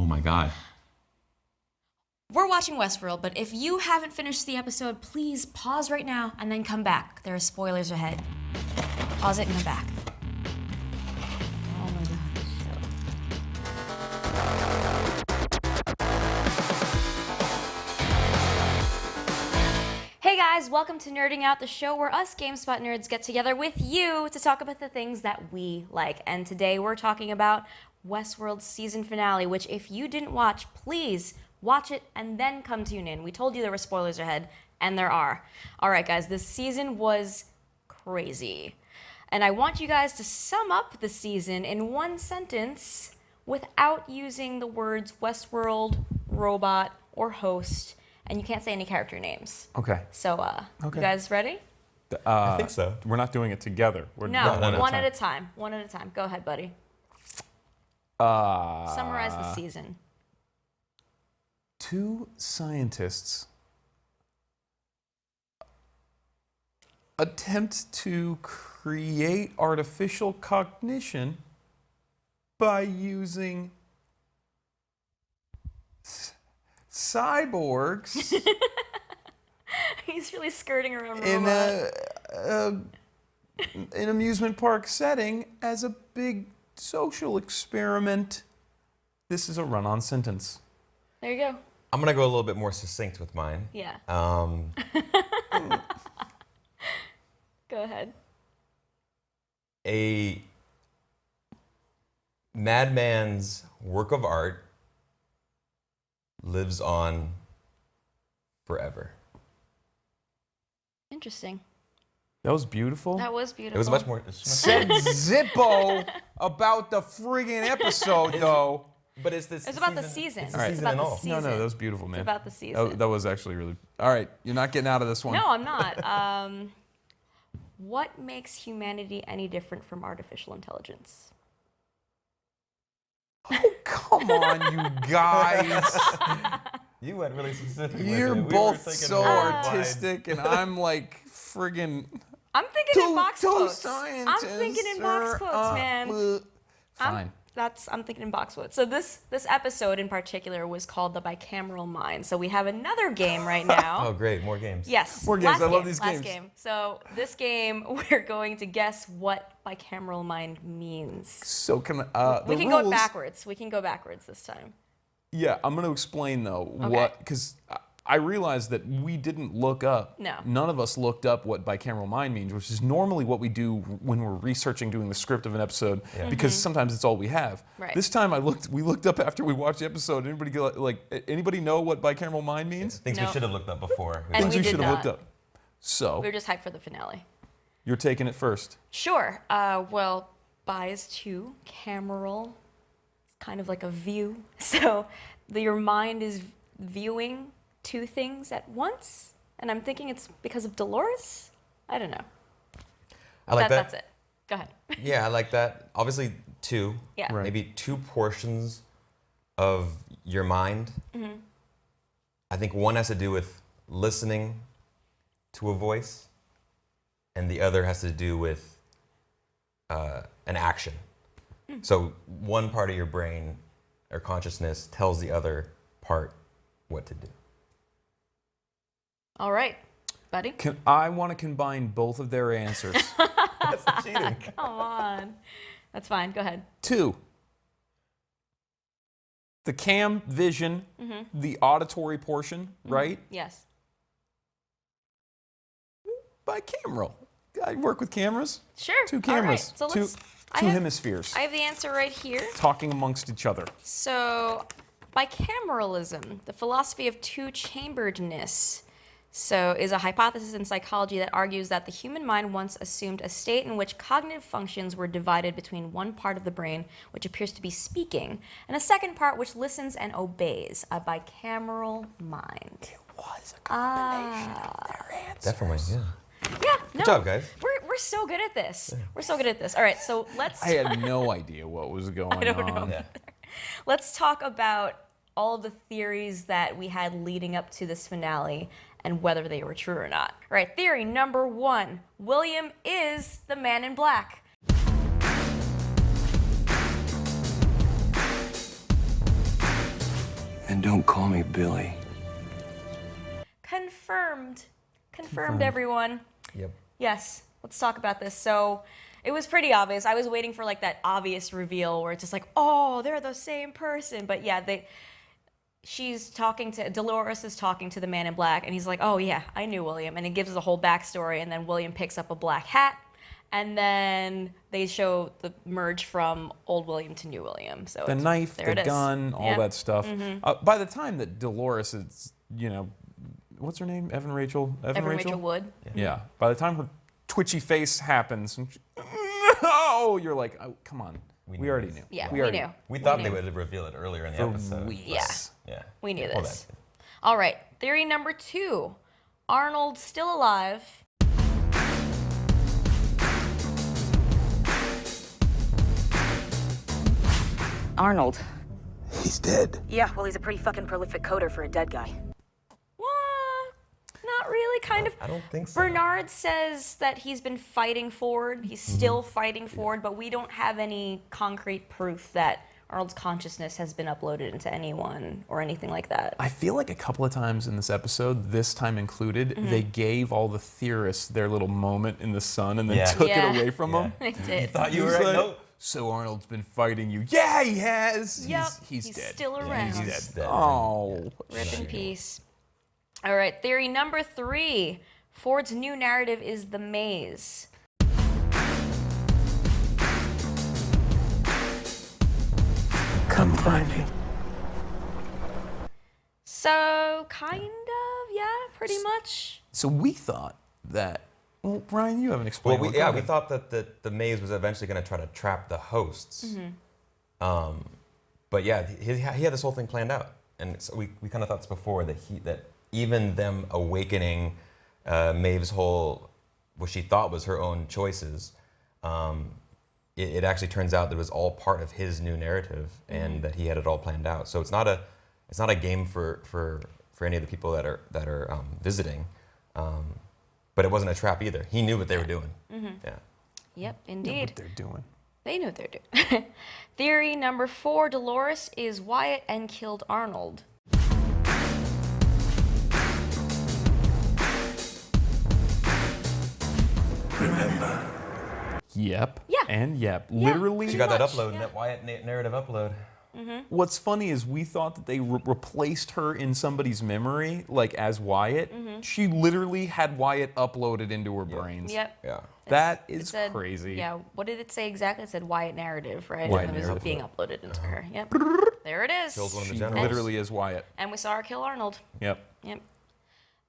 Oh my God. We're watching Westworld, but if you haven't finished the episode, please pause right now and then come back. There are spoilers ahead. Pause it and come back. Oh my God. Hey guys, welcome to Nerding Out, the show where us GameSpot nerds get together with you to talk about the things that we like. And today we're talking about Westworld's season finale, which if you didn't watch, please watch it and then come tune in. We told you there were spoilers ahead, and there are. All right, guys, this season was crazy. And I want you guys to sum up the season in one sentence without using the words Westworld, robot, or host. And you can't say any character names. Okay. So, you guys ready? I think so. We're not doing it together. We're No, doing one at a time. One at a time. Go ahead, buddy. Summarize the season. Two scientists attempt to create artificial cognition by using cyborgs He's really skirting around in robot. an amusement park setting as a big social experiment. This is a run-on sentence. There you go. I'm gonna go a little bit more succinct with mine. Yeah. Go ahead. A madman's work of art lives on forever. Interesting. That was beautiful. That was beautiful. It was much more. Said Zippo about the friggin' episode, though. But it's this. It's about the season. It's It's the season about and the all. season. No, that was beautiful, man. It's about the season. That was actually really... All right, you're not getting out of this one. No, I'm not. What makes humanity any different from artificial intelligence? Oh, come on, you guys. You went really specific. You're with it. both thinking so very wide. artistic, and I'm like friggin'... I'm thinking in box two quotes. I'm scientists thinking in box are, quotes, man. Fine. I'm thinking in box quotes. So this episode in particular was called the Bicameral Mind. So we have another game right now. Oh, great! More games. Yes. More games. Last I love game, these last games. game. So this game, we're going to guess what bicameral mind means. So can We can go backwards. We can go backwards this time. Yeah, I'm going to explain though Okay. because I realized that we didn't look up. No. None of us looked up what bicameral mind means, which is normally what we do when we're researching, doing the script of an episode, because sometimes it's all we have. Right. This time we looked up after we watched the episode. Anybody know what bicameral mind means? Things No. we should have looked up before. And Things we we did should have looked not. up. So We were just hyped for the finale. you're taking it first. Sure. Well, bi is two. Cameral, it's kind of like a view. So your mind is viewing two things at once, and I'm thinking it's because of Dolores. I don't know. I like that. That's it. Go ahead. Yeah, I like that. Obviously, two. Yeah. Right. Maybe two portions of your mind. Mm-hmm. I think one has to do with listening to a voice, and the other has to do with an action. So one part of your brain or consciousness tells the other part what to do. All right, buddy. I want to combine both of their answers. That's cheating. Come on. That's fine. Go ahead. Two. The cam vision, the auditory portion, right? Yes. Bicameral. I work with cameras. Sure. Two All cameras. right. So two let's. two hemispheres. I have the answer right here. Talking amongst each other. So, bicameralism, the philosophy of two-chamberedness, is a hypothesis in psychology that argues that the human mind once assumed a state in which cognitive functions were divided between one part of the brain, which appears to be speaking, and a second part which listens and obeys, a bicameral mind. It was a combination of their answers. Definitely, yeah. Yeah, no. Good job, guys. We're so good at this. We're so good at this. All right, so let's... I had no idea what was going on. I don't know. Yeah. Let's talk about all of the theories that we had leading up to this finale and whether they were true or not. All right, theory number one, William is the man in black. And don't call me Billy. Confirmed, everyone. Yep. Yes, let's talk about this. So it was pretty obvious. I was waiting for like that obvious reveal where it's just like, oh, they're the same person. But yeah, Dolores is talking to the man in black, and he's like, oh yeah, I knew William. And he gives us a whole backstory, and then William picks up a black hat, and then they show the merge from old William to new William. So The knife, there the it is. gun, all Yep. that stuff. By the time that Dolores is, what's her name? Evan Rachel Wood. Yeah. By the time her twitchy face happens, and no, you're like, oh, come on. We already knew. Yeah, we already knew. We thought they would reveal it earlier in the episode. weeks. Yeah. We knew Well, this. All right, theory number 2. Arnold's still alive. Arnold. He's dead. Yeah, well, he's a pretty fucking prolific coder for a dead guy. What? Not really, kind of. I don't think so. Bernard says that he's been fighting Ford. He's still fighting Ford, but we don't have any concrete proof that Arnold's consciousness has been uploaded into anyone or anything like that. I feel like a couple of times in this episode, this time included, they gave all the theorists their little moment in the sun and then Yeah. took Yeah. it away from them. They did. Thought you were He's right. like, Nope. So Arnold's been fighting you. Yeah, he has. Yep, He's he's dead. still around. He's dead. dead. Oh. Rip in peace. All right, theory number 3. Ford's new narrative is the maze. Come find me. So, kind of, yeah, pretty much. So we thought that. Well, Brian, you haven't explained. Well, what kind we of- thought that the maze was eventually going to try to trap the hosts. But yeah, he had this whole thing planned out, and so we kind of thought this before that even them awakening Maeve's whole what she thought was her own choices, it actually turns out that it was all part of his new narrative, and that he had it all planned out. So it's not a game for any of the people that are visiting. But it wasn't a trap either. He knew what they were doing. Yeah. Yep, Know indeed. what they're doing. They knew what they're doing. Theory number 4, Dolores is Wyatt and killed Arnold. Remember. Yep. Yeah. And yep. Yeah. Literally. She got that much, upload, yeah. that Wyatt narrative upload. What's funny is we thought that they replaced her in somebody's memory, like as Wyatt. She literally had Wyatt uploaded into her brains. Yep. Yeah. That It is said- crazy. Yeah, what did it say exactly? It said Wyatt narrative, right? Wyatt and it was narrative. being uploaded into her. Yep. There it is. Killed one of the She generals. literally is Wyatt. And we saw her kill Arnold. Yep. Yep.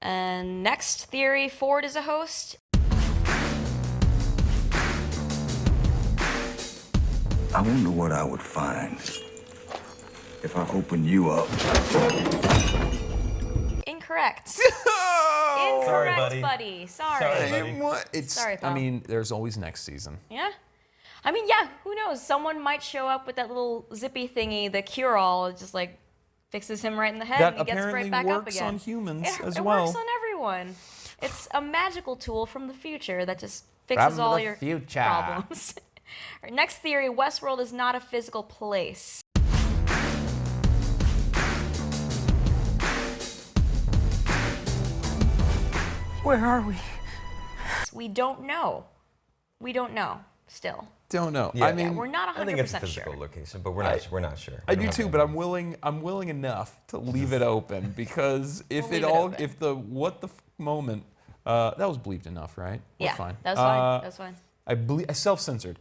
And next theory, Ford is a host. I wonder what I would find if I opened you up. Incorrect. Oh! Incorrect, buddy. buddy. Sorry. Sorry, buddy. Hey, what? It's. Sorry, I pal. mean, there's always next season. Yeah. I mean, yeah, who knows? Someone might show up with that little zippy thingy, the cure-all, it just like fixes him right in the head That and he gets apparently right back up works again. on humans it, as it well. works on everyone. It's a magical tool from the future that just fixes all the your future. problems. Our next theory, Westworld is not a physical place. Where are we? We don't know. We don't know still. Don't know. Yeah. I Yeah, mean, we're not 100% I think it's a sure. physical location, but we're not sure. I We do don't have too, any but I'm information. willing enough to leave it open because if We'll it leave it all, open. if the what the moment, that was bleeped enough, right? We're Yeah, fine. that was fine. That was fine. I self-censored.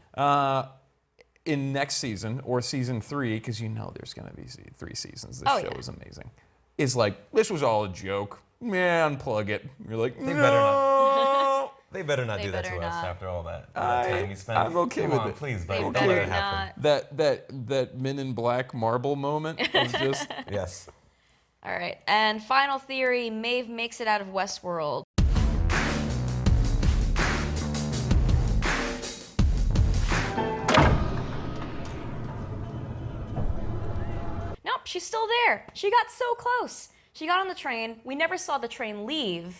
In next season or season 3, because you know there's going to be 3 seasons. This Oh, show yeah. is amazing. It's like this was all a joke. Man, unplug it. You're like, They no. better not. They better not They do that to better us not. after all that time we spent. I'm okay Come with on, it. please, They buddy. Don't better let it happen. not. That Men in Black marble moment was just. Yes. All right. And final theory, Maeve makes it out of Westworld. Nope, she's still there. She got so close. She got on the train. We never saw the train leave,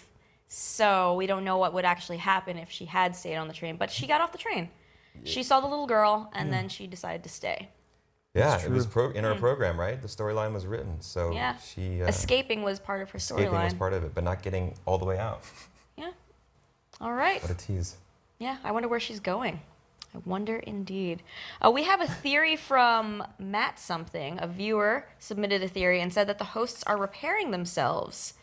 so we don't know what would actually happen if she had stayed on the train, but she got off the train. She saw the little girl, and then she decided to stay. Yeah, it was in her program, right? The storyline was written, so Yeah. she Escaping was part of her escaping was storyline. part of it, but not getting all the way out. Yeah. All right. What a tease. Yeah, I wonder where she's going. I wonder indeed. We have a theory from Matt something. A viewer submitted a theory and said that the hosts are repairing themselves.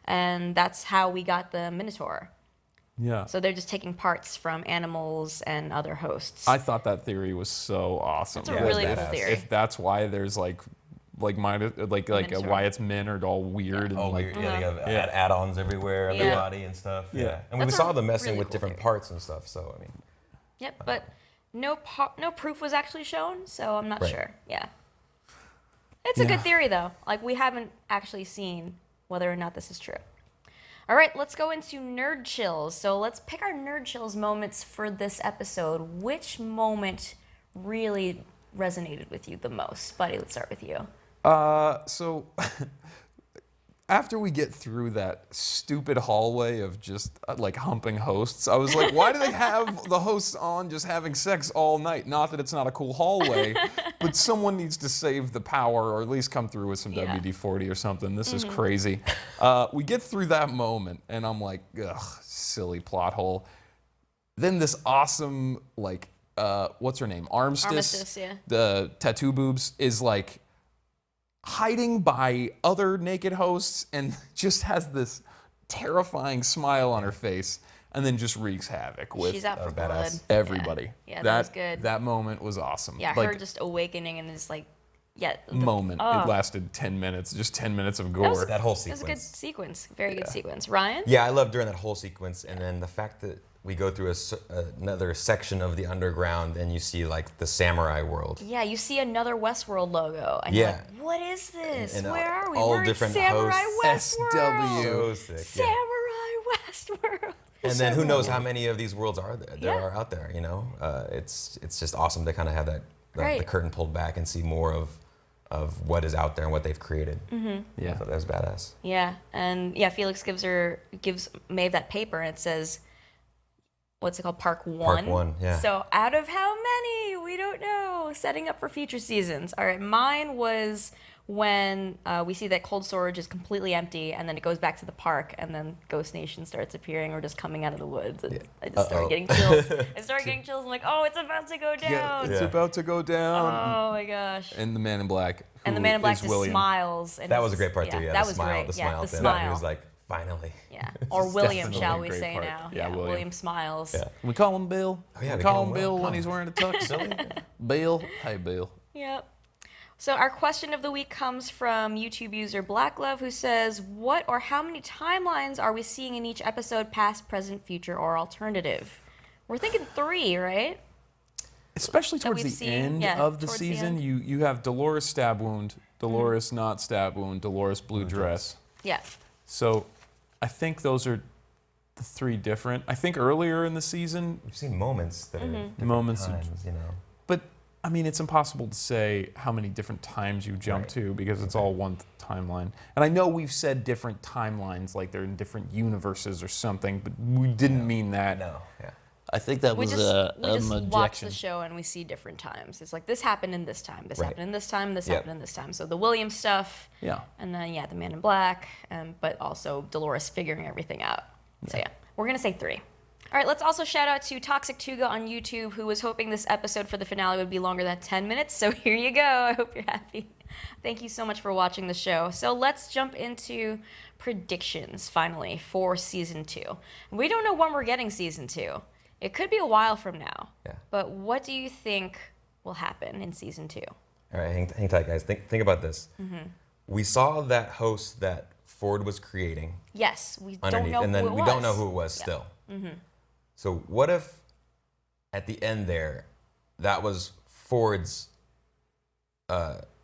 And that's how we got the Minotaur. Yeah. So they're just taking parts from animals and other hosts. I thought that theory was so awesome. That's a really cool badass. theory. If that's why there's why it's men are all weird and Weird. Yeah, they have Yeah. add-ons everywhere on Yeah. their body and stuff. Yeah. And we That's saw a them messing really with cool different theory. parts and stuff, so I mean. Yep, but no proof was actually shown, so I'm not Right. sure. Yeah. It's a good theory, though. Like, we haven't actually seen whether or not this is true. All right, let's go into Nerd Chills. So let's pick our Nerd Chills moments for this episode. Which moment really resonated with you the most? Buddy, let's start with you. So after we get through that stupid hallway of just humping hosts, I was like, why do they have the hosts on just having sex all night? Not that it's not a cool hallway, but someone needs to save the power or at least come through with some Yeah. WD-40 or something. This is crazy. We get through that moment and I'm like, ugh, silly plot hole. Then this awesome, what's her name? Armistice, yeah. The tattoo boobs is hiding by other naked hosts and just has this terrifying smile on her face and then just wreaks havoc with She's out for was blood. badass. everybody. Yeah, that was good. That moment was awesome. Yeah, her just awakening and just moment. It lasted 10 minutes, just 10 minutes of gore. That whole It was a good sequence. sequence. Very good sequence. Ryan? Yeah, I loved during that whole sequence, and then the fact that we go through another section of the underground, and you see the samurai world. Yeah, you see another Westworld logo. And Yeah. you're like, what is this? And Where are we? all We're different in Samurai hosts. Westworld. So sick. Yeah. Samurai Westworld. And then who knows how many of these worlds there Yeah. are out there? It's just awesome to kind of have the Right. curtain pulled back and see more of what is out there and what they've created. Yeah. I thought that was badass. Yeah, and Felix gives Maeve that paper and it says, what's it called? Park 1. Park 1, yeah. So out of how many? We don't know. Setting up for future seasons. All right, mine was when we see that cold storage is completely empty and then it goes back to the park and then Ghost Nation starts appearing or just coming out of the woods. And I just started getting chills. I started getting chills. I'm like, oh, it's about to go down. It's about to go down. Oh my gosh. And the Man in Black. And the who Man in Black is just William. smiles. And That was a great part too. Yeah, that the was smile, great. the smile. The thing. smile. He was like, finally. Yeah, or William, definitely shall a we great say part. now? Yeah, William. smiles. Yeah. We call him Bill. Oh, yeah, we we call call him him Bill Will. when he's wearing a tux. Bill. Hey, Bill. Yep. So our question of the week comes from YouTube user Blacklove, who says, what or how many timelines are we seeing in each episode, past, present, future, or alternative? We're thinking 3, right? Especially towards we've the seen, end yeah, of the towards the season, end. you have Dolores stab wound, Dolores not stab wound, Dolores blue dress. Yeah. So I think those are the 3 different. I think earlier in the season, We've seen moments that are different Moments of- times, but I mean, it's impossible to say how many different times you jump Right. to because it's all one timeline. And I know we've said different timelines, like they're in different universes or something, but we didn't mean that. No, yeah. I think that We was just an watch objection. the show and we see different times. It's like this happened in this time, this Right. happened in this time, this Yep. happened in this time. So the William stuff, Yeah. and then the Man in Black, but also Dolores figuring everything out. So yeah, we're gonna say 3. All right, let's also shout out to Toxic Tuga on YouTube, who was hoping this episode for the finale would be longer than 10 minutes. So here you go. I hope you're happy. Thank you so much for watching the show. So let's jump into predictions finally for season 2. We don't know when we're getting season 2. It could be a while from now. Yeah. But what do you think will happen in season 2? All right, hang tight, guys. Think about this. We saw that host that Ford was creating Yes, we don't underneath, know and who then it we was. don't know who it was Yeah. still. So what if at the end there, that was Ford's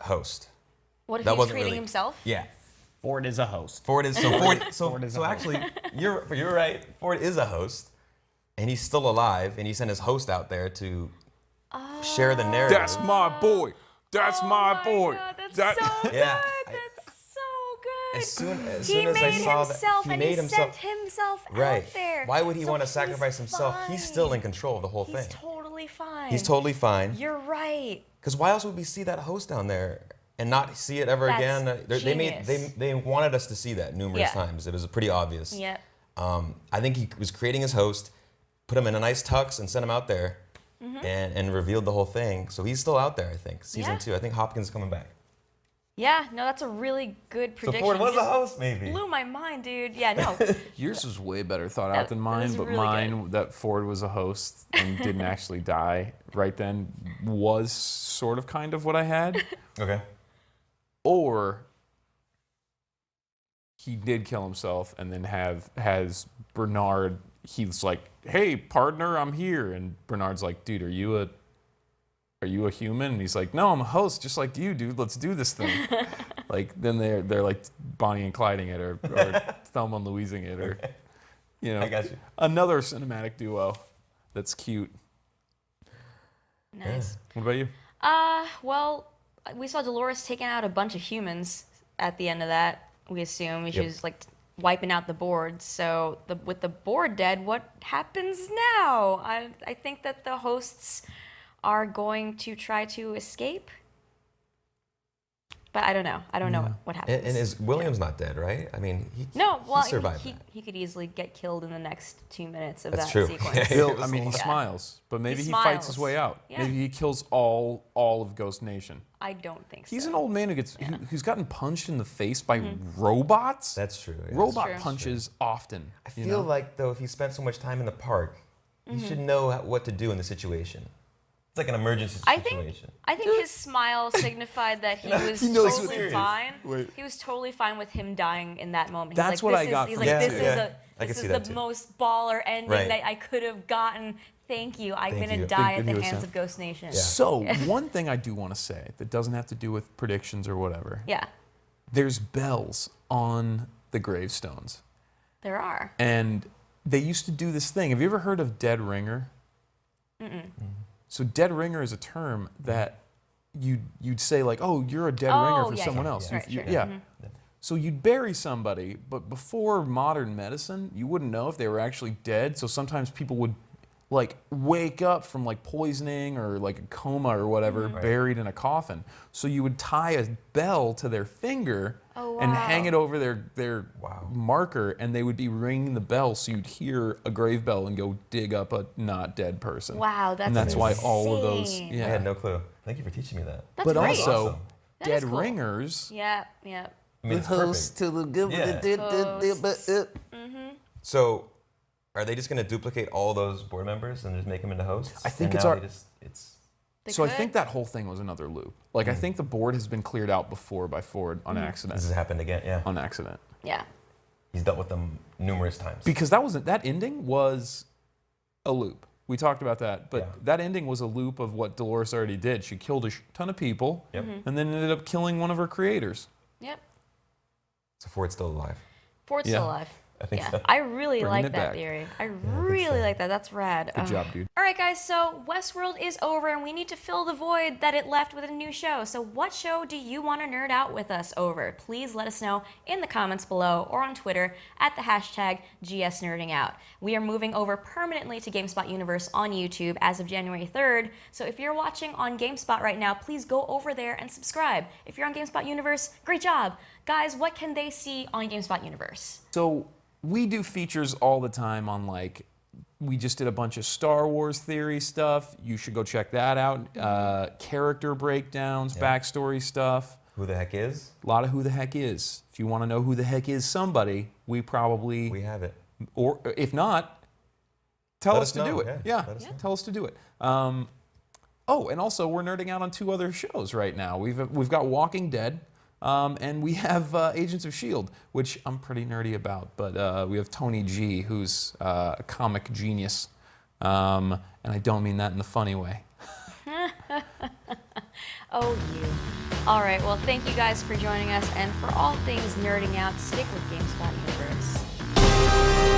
host? What if That he was wasn't creating really- himself? Yeah. Ford is a host. Ford is so Ford. Ford is a host. Actually, you're right. Ford is a host, and he's still alive, and he sent his host out there to share the narrative. That's my boy. That's my boy. God, that's That- so Yeah, good. That's so good. As soon as he I made saw himself that, and he sent himself right. out there. Why would he So want to he's sacrifice himself? He's still in fine. control of the whole He's thing. totally fine. fine. He's totally fine. You're right. Because why else would we see that host down there and not see it ever That's again? genius. They wanted us to see that numerous Yeah. times. It was pretty obvious. Yep. I think he was creating his host, put him in a nice tux and sent him out there, and revealed the whole thing. So he's still out there, I think. Season Yeah. 2. I think Hopkins is coming back. Yeah, no, that's a really good So prediction. Ford was You a just host, maybe. blew my mind, dude. Yeah, no. Yours was way better thought That- out than that mine, was but really mine, that Ford was a host and didn't actually die right then, was sort of kind of what I had. Okay. Or he did kill himself and then has Bernard, he's like, hey, partner, I'm here. And Bernard's like, dude, are you a human? And he's like, no, I'm a host just like you, dude. Let's do this thing. Like, then they're like Bonnie and Clyding it or Thelma and Louising it or, you know, I got you. another cinematic duo that's cute. Nice. What about you? Well, we saw Dolores taking out a bunch of humans at the end of that. We assume she Yep. was like wiping out the board. So with the board dead, what happens now? I think that the hosts are going to try to escape. But I don't know. I don't know what happens. And is Williams not dead, right? I mean, he survived that. he could easily get killed in the next 2 minutes of That's that true. sequence. Yeah. I mean, he Yeah. smiles, but maybe he smiles. fights his way out. Yeah. Maybe he kills all of Ghost Nation. I don't think so. He's an old man who's gotten punched in the face by robots. That's true. Yeah. Robot True. punches often. I feel like, though, if he spent so much time in the park, he should know what to do in the situation. It's like an emergency I situation. think his smile signified that he was he knows totally serious. fine. Wait. He was totally fine with him dying in that moment. That's He's what like, I got He's from like, it, this too. is Yeah. I this can see is that, the too. most baller ending Right. that I could have gotten. Thank you. I'm Thank gonna you. die Think at the you hands said- of Ghost Nation. Yeah. So, one thing I do want to say that doesn't have to do with predictions or whatever. Yeah, There's bells on the gravestones. there are. And they used to do this thing. Have you ever heard of dead ringer? So dead ringer is a term that you'd say like, oh, you're a dead ringer for yeah, someone yeah. else. Right, You- sure. yeah. So you'd bury somebody, but before modern medicine, you wouldn't know if they were actually dead. So sometimes people would like wake up from like poisoning or like a coma or whatever, buried in a coffin. So you would tie a bell to their finger Oh, and wow. hang it over their Wow. marker, and they would be ringing the bell, so you'd hear a grave bell and go dig up a not dead person. Wow, that's and that's why all of those. insane. Yeah. I had no clue. Thank you for teaching me that. That's but great. also, Awesome. That is dead cool. ringers. Yeah, yeah. I mean, it's perfect. to the Yeah. So, are they just going to duplicate all those board members and just make them into hosts? I think And it's now our- it's They So I could. think that whole thing was another loop. Like I think the board has been cleared out before by Ford on accident. this has happened again. Yeah, On accident. Yeah. he's dealt with them numerous times. Because that ending was a loop. We talked about that, but Yeah. that ending was a loop of what Dolores already did. She killed a ton of people, Yep. and then ended up killing one of her creators. Yep. So Ford's still alive. Ford's Yeah. still alive. I think Yeah, so. I really Bringing like it that back. theory. I really like that. That's rad. Good job, dude. All right, guys, so Westworld is over, and we need to fill the void that it left with a new show. So what show do you want to nerd out with us over? Please let us know in the comments below or on Twitter at the hashtag GSNerdingOut. We are moving over permanently to GameSpot Universe on YouTube as of January 3rd. So if you're watching on GameSpot right now, please go over there and subscribe. If you're on GameSpot Universe, great job. Guys, what can they see on GameSpot Universe? So we do features all the time on like, we just did a bunch of Star Wars theory stuff. You should go check that out. Character breakdowns, backstory stuff. Who the heck is? A lot of who the heck is. If you want to know who the heck is somebody, we probably, We have it. or if not, tell Let us us to do know, it. yeah. Yeah, Let us know. tell us to do it. Oh, and also we're nerding out on 2 other shows right now. We've got Walking Dead. And we have Agents of S.H.I.E.L.D., which I'm pretty nerdy about. But we have Tony G, who's a comic genius. And I don't mean that in the funny way. Oh, you. All right, well, thank you guys for joining us. And for all things nerding out, stick with GameSpot Universe.